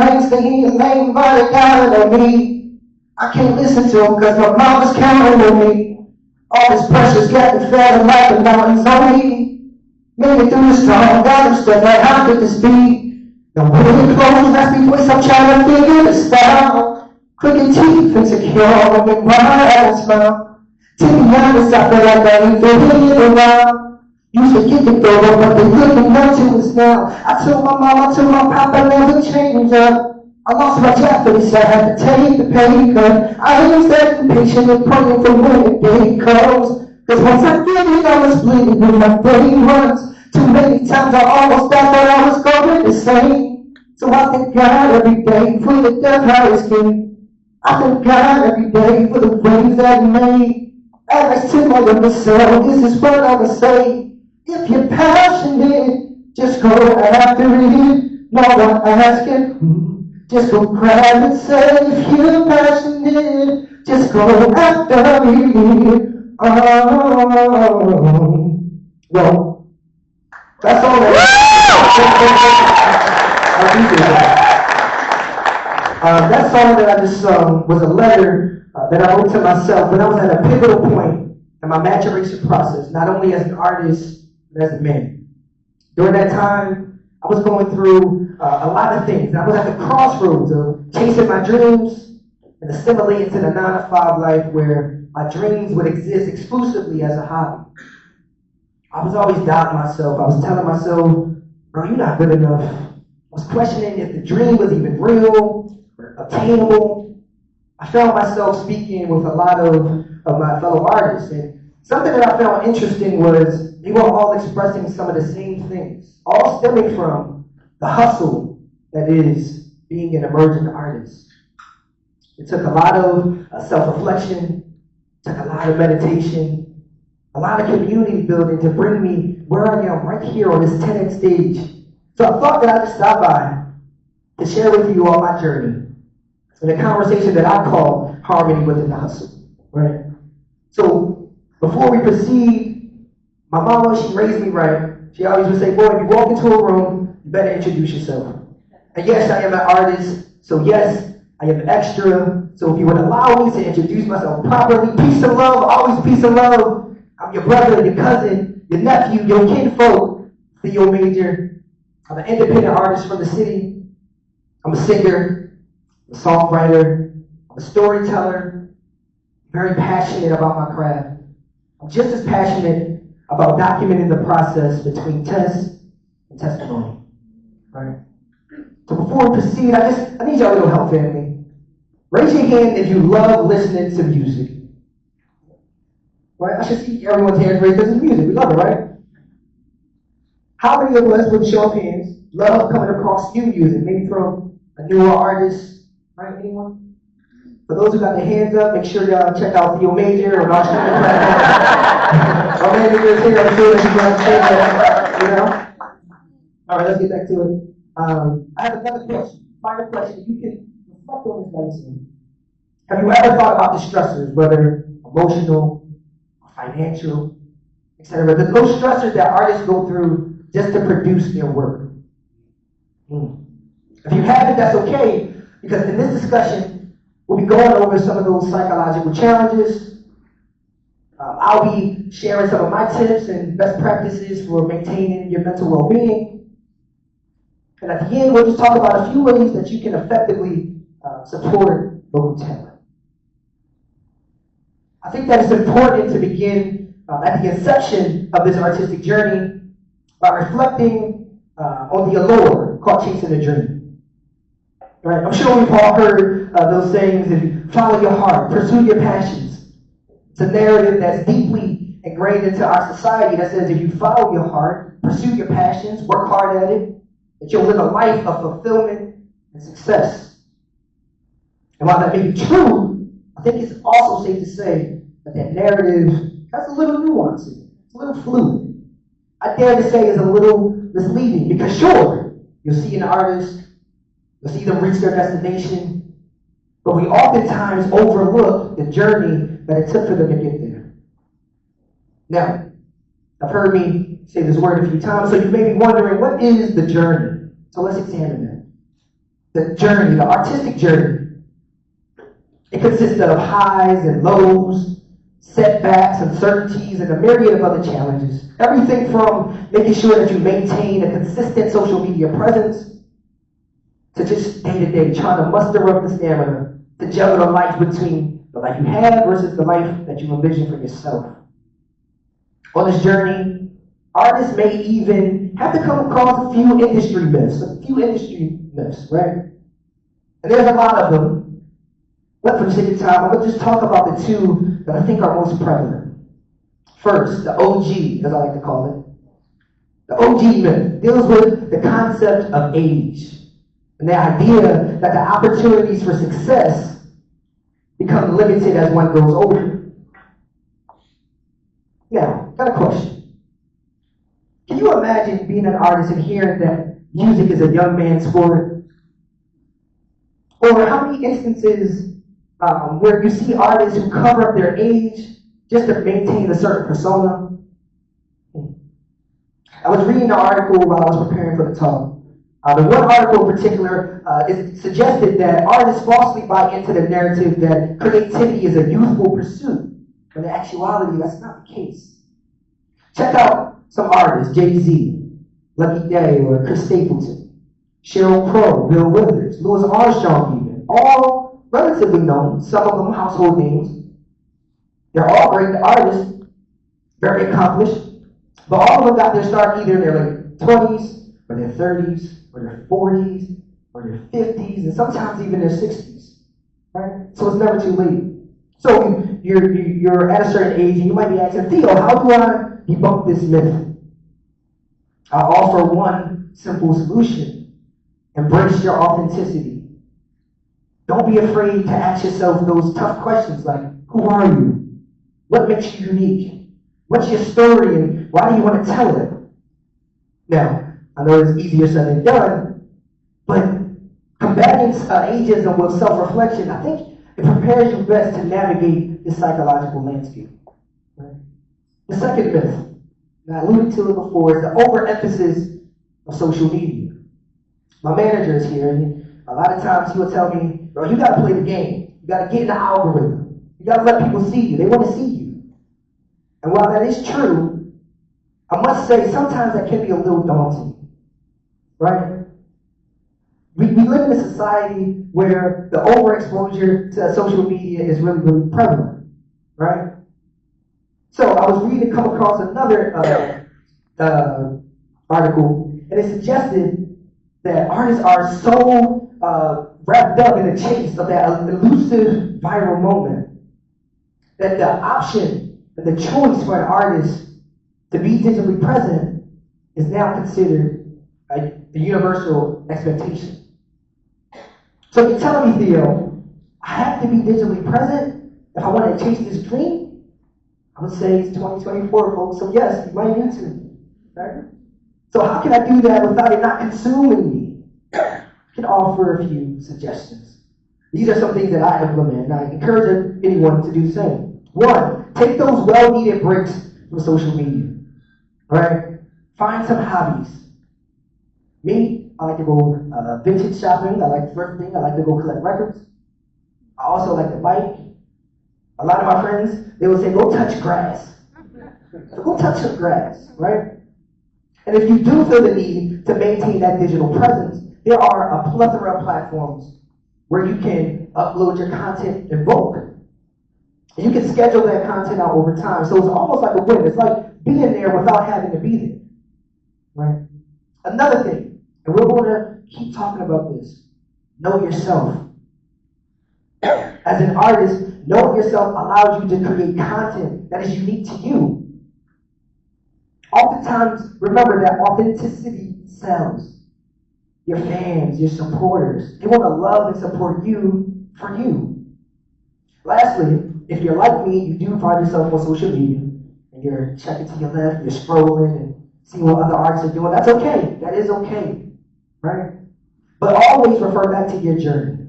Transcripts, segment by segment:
lane, stay in your lane, but they counting on me. I can't listen to them cause my mama's counting on me. All this pressure's got me feeling like the mountains on me. Make it through the storm, got them stuck like how could this be? Don't pull it close, that's me voice, I'm trying to figure this out. Crooked teeth, insecure, when they run out of smile. To be honest, I feel like I ain't fitting it around. Used to get the door, but they looking up to us now. I told my mama, told my papa, never change up. I lost my job, but he said I had to take the pay cut. I ain't that impatient and praying for when the day comes. Cause once I get it, I was bleeding when my brain runs. Too many times I almost thought that I was going insane. So I thank God every day for the death I escaped. I thank God every day for the waves that He made. And I sit my younger self, this is what I would say. If you're passionate, just go after it. No one asking, just go grab it. Say if you're passionate, just go after it. Well, that's all that song that I just sung was a letter that I wrote to myself when I was at a pivotal point in my maturation process, not only as an artist, but as a man. During that time, I was going through a lot of things. I was at the crossroads of chasing my dreams and assimilating to the 9-to-5 life where my dreams would exist exclusively as a hobby. I was always doubting myself. I was telling myself, bro, you're not good enough. I was questioning if the dream was even real or obtainable. I found myself speaking with a lot of my fellow artists, and something that I found interesting was they were all expressing some of the same things, all stemming from the hustle that is being an emerging artist. It took a lot of self-reflection, took a lot of meditation, a lot of community building to bring me where I am right here on this TEDx stage. So I thought that I'd just stop by to share with you all my journey in a conversation that I call Harmony Within the Hustle, right? So before we proceed, my mama, she raised me right. She always would say, boy, if you walk into a room, you better introduce yourself. And yes, I am an artist, so yes, I am extra. So if you would allow me to introduce myself properly, peace and love, always peace and love. I'm your brother, your cousin, your nephew, your kinfolk, Theo Major. I'm an independent artist from the city. I'm a singer, a songwriter, I'm a storyteller, very passionate about my craft. I'm just as passionate about documenting the process between test and testimony. Right? So before we proceed, I need y'all a little help, family. Raise your hand if you love listening to music. Right? I should see everyone's hands raised because it's music. We love it, right? How many of us, with a show of hands, love coming across new music? Maybe from a newer artist, right? Anyone? For those who got their hands up, make sure y'all check out Theo Major or our streaming platform. Our manager is here, I'm sure that you can say that, you know? All right, let's get back to it. I have another question, final question. You can reflect on this medicine. Have you ever thought about the stressors, whether emotional, financial, etc.? Those stressors that artists go through just to produce their work. If you haven't, that's okay, because in this discussion, we'll be going over some of those psychological challenges. I'll be sharing some of my tips and best practices for maintaining your mental well-being. And at the end, we'll just talk about a few ways that you can effectively support local talent. I think that it's important to begin at the inception of this artistic journey by reflecting on the allure called chasing a dream. Right? I'm sure we've all heard those sayings, if you follow your heart, pursue your passions. It's a narrative that's deeply ingrained into our society that says if you follow your heart, pursue your passions, work hard at it, that you'll live a life of fulfillment and success. And while that may be true, I think it's also safe to say that that narrative has a little nuance in it. It's a little fluid. I dare to say it's a little misleading because sure, you'll see an artist, you'll see them reach their destination, but we oftentimes overlook the journey that it took for them to get there. Now, I've heard me say this word a few times, so you may be wondering, what is the journey? So let's examine that. the journey, the artistic journey. It consists of highs and lows, setbacks, uncertainties, and a myriad of other challenges. Everything from making sure that you maintain a consistent social media presence to just day-to-day trying to muster up the stamina to juggle the life between the life you have versus the life that you envision for yourself. On this journey, artists may even have to come across a few industry myths, right? And there's a lot of them. But for the sake of time, I'm going to just talk about the two that I think are most prevalent. First, the OG, as I like to call it. The OG myth deals with the concept of age and the idea that the opportunities for success become limited as one grows older. Now, got a question. Can you imagine being an artist and hearing that music is a young man's sport? Or how many instances where you see artists who cover up their age just to maintain a certain persona? I was reading an article while I was preparing for the talk. The one article in particular suggested that artists falsely buy into the narrative that creativity is a youthful pursuit. But in actuality, that's not the case. Check out some artists: Jay-Z, Lucky Day, or Chris Stapleton, Sheryl Crow, Bill Withers, Louis Armstrong even. All relatively known, some of them household names. They're all great artists, very accomplished, but all of them got their start either in their late 20s, or their 30s, or their 40s, or their 50s, and sometimes even their 60s. Right? So it's never too late. So you're at a certain age, and you might be asking, Theo, how do I debunk this myth? I'll offer one simple solution: embrace your authenticity. Don't be afraid to ask yourself those tough questions like, who are you? What makes you unique? What's your story, and why do you want to tell it? Now, I know it's easier said than done, but combating ageism with self-reflection, I think it prepares you best to navigate this psychological landscape. Right? The second myth, and I alluded to it before, is the overemphasis of social media. My manager is here, and a lot of times he will tell me, bro, you got to play the game. You got to get in the algorithm. You got to let people see you. They want to see you. And while that is true, I must say sometimes that can be a little daunting, right? We live in a society where the overexposure to social media is really, really prevalent, right? So I was come across another article, and it suggested that artists are so wrapped up in the chase of that elusive viral moment that the option, the choice for an artist to be digitally present is now considered a universal expectation. So you're telling me, Theo, I have to be digitally present if I want to chase this dream? I would say it's 2024, folks, so yes, you might need to. Right? So how can I do that without it not consuming me? I can offer a few suggestions. These are some things that I implement, and I encourage anyone to do the same. One, take those well-needed breaks from social media. Right? Find some hobbies. Me, I like to go vintage shopping. I like thrifting. I like to go collect records. I also like to bike. A lot of my friends, they will say, go touch grass. So go touch some grass, right? And if you do feel the need to maintain that digital presence, there are a plethora of platforms where you can upload your content in bulk. And you can schedule that content out over time. So it's almost like a win. It's like being there without having to be there. Right? Another thing, and we're going to keep talking about this, know yourself. As an artist, knowing yourself allows you to create content that is unique to you. Oftentimes, remember that authenticity sells. Your fans, your supporters, they want to love and support you for you. Lastly, if you're like me, you do find yourself on social media, and you're checking to your left, you're scrolling and seeing what other artists are doing. That's okay. That is okay. Right? But always refer back to your journey.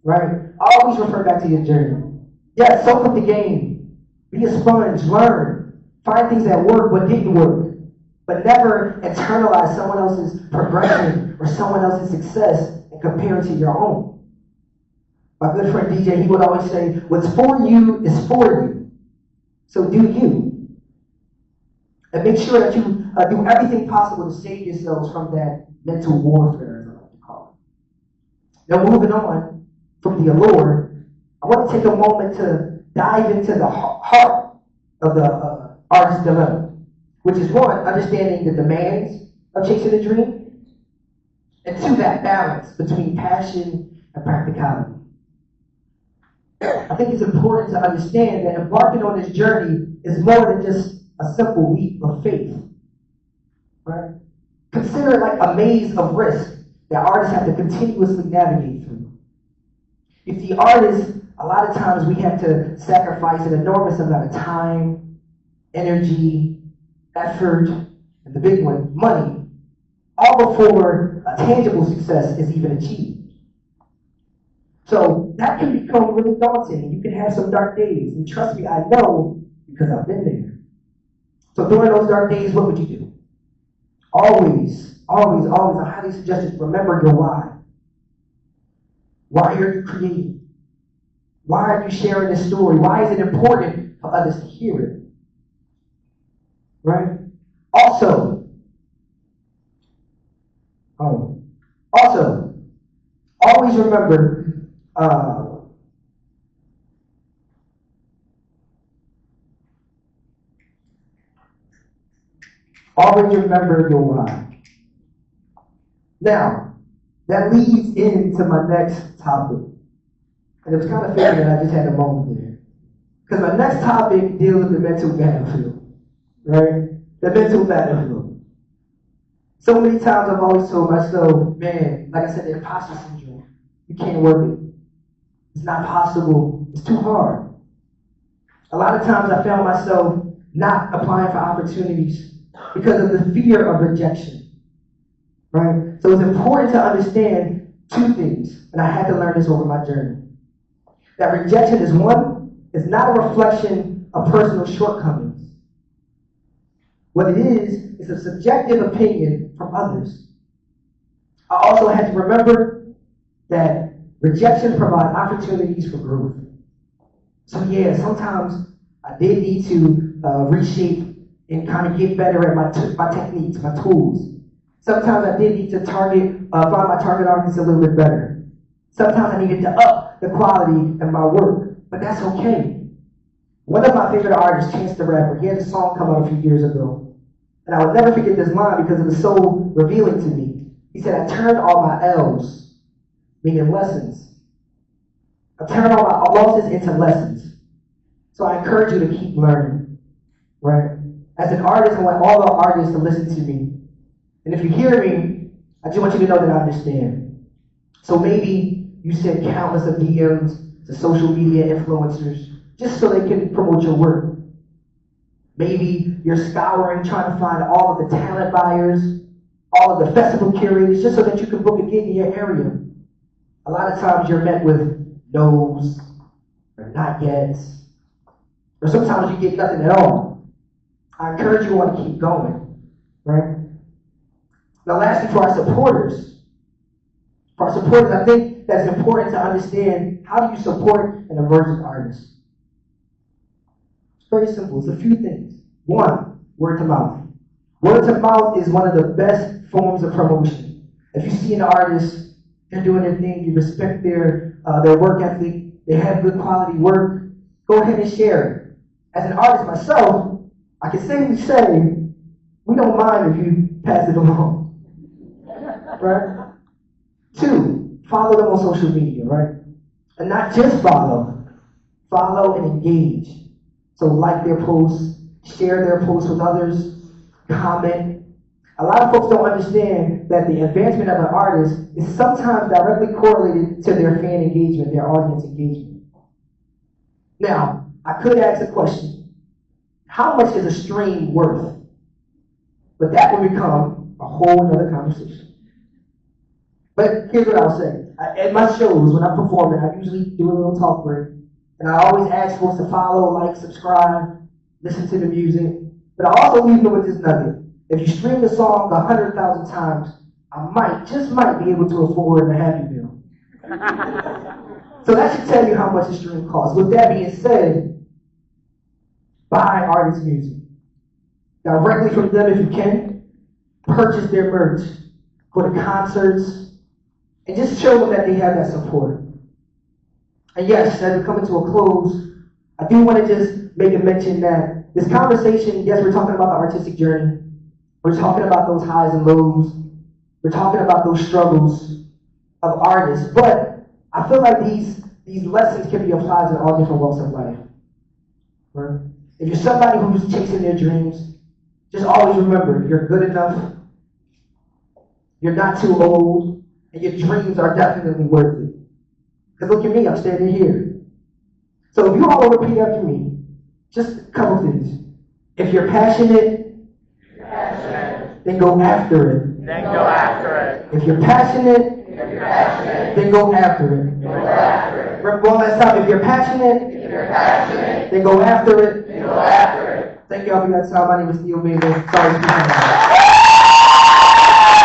Right? Always refer back to your journey. Yeah, soak up the game. Be a sponge. Learn. Find things that work but didn't work. But never internalize someone else's progression or someone else's success and compare it to your own. My good friend DJ, he would always say, what's for you is for you. So do you. And make sure that you do everything possible to save yourselves from that mental warfare, as I like to call it. Now, moving on from the allure, I want to take a moment to dive into the heart of the artist's dilemma, which is one, understanding the demands of chasing a dream, and two, that balance between passion and practicality. I think it's important to understand that embarking on this journey is more than just a simple leap of faith. Right? Consider it like a maze of risk that artists have to continuously navigate through. If the artist, a lot of times we have to sacrifice an enormous amount of time, energy, effort, and the big one, money, all before a tangible success is even achieved. So that can become really daunting. You can have some dark days. And trust me, I know because I've been there. So during those dark days, what would you do? Always, I highly suggest you remember your why. Why are you creating? Why are you sharing this story? Why is it important for others to hear it? Right? Also, always remember always remember your why. Now, that leads into my next topic. And it was kind of fitting that I just had a moment there. Because my next topic deals with the mental battlefield. Right? The mental battlefield. So many times I've always told myself, man, like I said, the imposter syndrome. You can't work it. It's not possible. It's too hard. A lot of times I found myself not applying for opportunities because of the fear of rejection. Right? So it's important to understand two things, and I had to learn this over my journey. That rejection is not a reflection of personal shortcomings. What it is a subjective opinion from others. I also had to remember that rejection provides opportunities for growth. So yeah, sometimes I did need to reshape and kind of get better at my techniques, my tools. Sometimes I did need to find my target audience a little bit better. Sometimes I needed to up the quality of my work, but that's okay. One of my favorite artists, Chance the Rapper, he had a song come out a few years ago. And I would never forget this line because it was so revealing to me. He said, I turned all my L's, meaning lessons. I turned all my losses into lessons. So I encourage you to keep learning, right? As an artist, I want all the artists to listen to me. And if you hear me, I just want you to know that I understand. So maybe you send countless of DMs to social media influencers just so they can promote your work. Maybe you're scouring, trying to find all of the talent buyers, all of the festival curators, just so that you can book a gig in your area. A lot of times you're met with no's, or not yet, or sometimes you get nothing at all. I encourage you to keep going, right? Now lastly, for our supporters, I think that it's important to understand how do you support an emerging artist. It's very simple. It's a few things. One, word to mouth. Word to mouth is one of the best forms of promotion. If you see an artist, they're doing their thing, you respect their work ethic, they have good quality work, go ahead and share it. As an artist myself, I can safely say, we don't mind if you pass it along. Right? Two, follow them on social media, right? And not just follow and engage. So like their posts, share their posts with others, comment. A lot of folks don't understand that the advancement of an artist is sometimes directly correlated to their fan engagement, their audience engagement. Now, I could ask a question. How much is a stream worth? But that will become a whole other conversation. But here's what I'll say. At my shows, when I'm performing, I usually do a little talk break. And I always ask folks to follow, like, subscribe, listen to the music. But I also leave them with this nugget. If you stream the song 100,000 times, I just might be able to afford a Happy Meal. So that should tell you how much a stream costs. With that being said, buy artists' music. Directly from them if you can. Purchase their merch. Go to concerts. And just show them that they have that support. And yes, as we come into a close, I do want to just make a mention that this conversation, yes, we're talking about the artistic journey. We're talking about those highs and lows. We're talking about those struggles of artists. But I feel like these lessons can be applied to all different walks of life. Right? If you're somebody who's chasing their dreams, just always remember, you're good enough, you're not too old, and your dreams are definitely worth it. Because look at me, I'm standing here. So if you all want to repeat after me, just a couple things. If you're passionate, then go after it. Then go after it. If you're passionate, then go after it. Go after it. One last time. If you're passionate, then go after it. Then go after it. Thank y'all for your time. My name is Theo. Sorry.